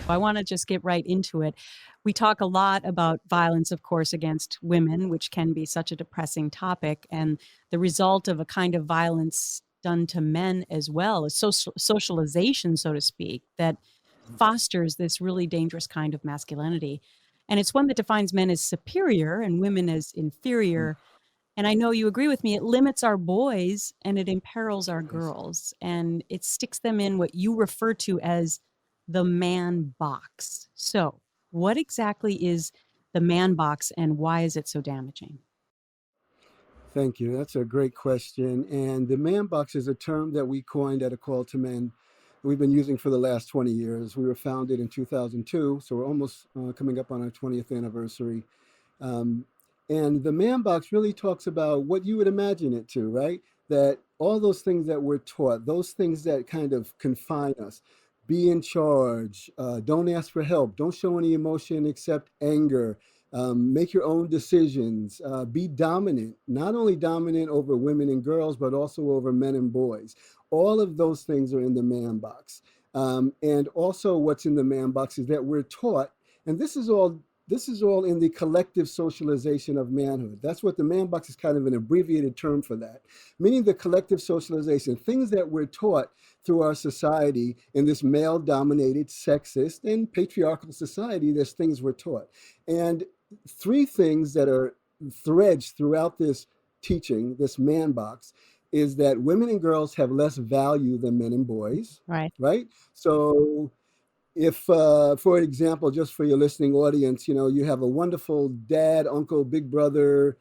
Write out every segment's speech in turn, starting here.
I want to just get right into it. We talk a lot about violence, of course, against women, which can be such a depressing topic, and the result of a kind of violence done to men as well, a socialization, so to speak, that fosters this really dangerous kind of masculinity. And it's one that defines men as superior and women as inferior. And I know you agree with me, it limits our boys and it imperils our Yes. girls, and it sticks them in what you refer to as the man box. So, what exactly is the man box and why is it so damaging? Thank you. That's a great question. And the man box is a term that we coined at A Call to Men. We've been using for the last 20 years. We were founded in 2002, so we're almost coming up on our 20th anniversary. Um, and the man box really talks about what you would imagine it to, right? That all those things that we're taught, those things that kind of confine us, be in charge, don't ask for help, don't show any emotion except anger, make your own decisions, be dominant, not only dominant over women and girls, but also over men and boys. All of those things are in the man box. And also what's in the man box is that we're taught, and this is all in the collective socialization of manhood. That's what the man box is kind of an abbreviated term for that, meaning the collective socialization, things that we're taught through our society in this male dominated, sexist, and patriarchal society. There's things we're taught. And three things that are threads throughout this teaching, this man box, is that women and girls have less value than men and boys, Right. right? So if for example, just for your listening audience, you have a wonderful dad, uncle, big brother,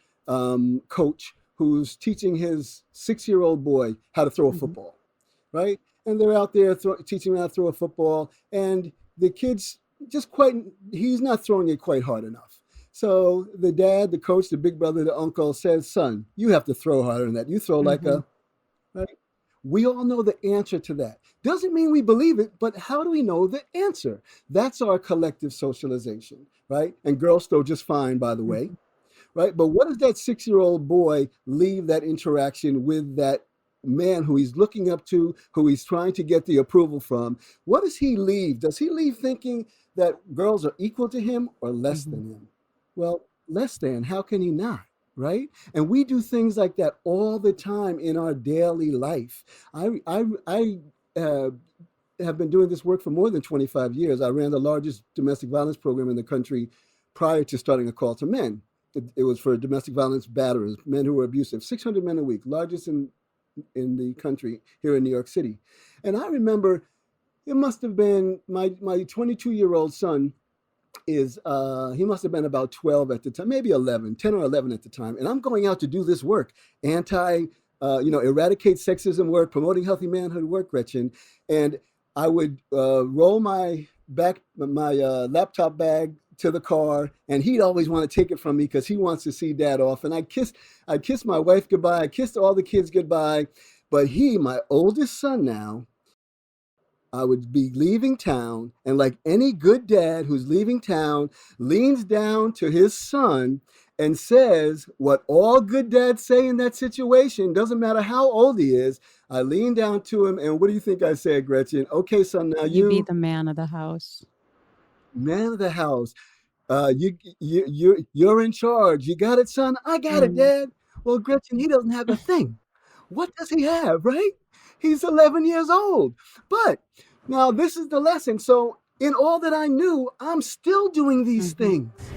coach who's teaching his 6-year-old boy how to throw a Hmm. football, right? And they're out there teaching him how to throw a football, and the kid's just quite, he's not throwing it quite hard enough. So the dad, the coach, the big brother, the uncle says, son, you have to throw harder than that. You throw like Hmm. a, right? We all know the answer to that. Doesn't mean we believe it, but how do we know the answer? That's our collective socialization, right? And girls throw just fine, by the way, Hmm. right? But what does that 6-year-old boy leave that interaction with that man who he's looking up to, who he's trying to get the approval from? What does he leave? Does he leave thinking that girls are equal to him or less Hmm. than him? Well, less than. How can he not? Right? And we do things like that all the time in our daily life. I have been doing this work for more than 25 years. I ran the largest domestic violence program in the country prior to starting A Call to Men. It was for domestic violence batterers, men who were abusive, 600 men a week, largest in the country here in New York City. And I remember it must have been my 22-year-old son is he must have been about 12 at the time, maybe 11, 10 or 11 at the time. And I'm going out to do this work, eradicate sexism work, promoting healthy manhood work, Gretchen. And I would roll my laptop bag to the car, and he'd always want to take it from me because he wants to see dad off. And I'd kiss my wife goodbye, I kissed all the kids goodbye. But he, my oldest son now, I would be leaving town, and like any good dad who's leaving town, leans down to his son and says what all good dads say in that situation, doesn't matter how old he is. I lean down to him, and what do you think I said, Gretchen? Okay, son, now You be you, the man of the house. man of the house, you're in charge. You got it, son? I got it, Mm. dad. Well, Gretchen, he doesn't have a thing. What does he have, right? He's 11 years old. But now this is the lesson. So in all that I knew, I'm still doing these Hmm. things.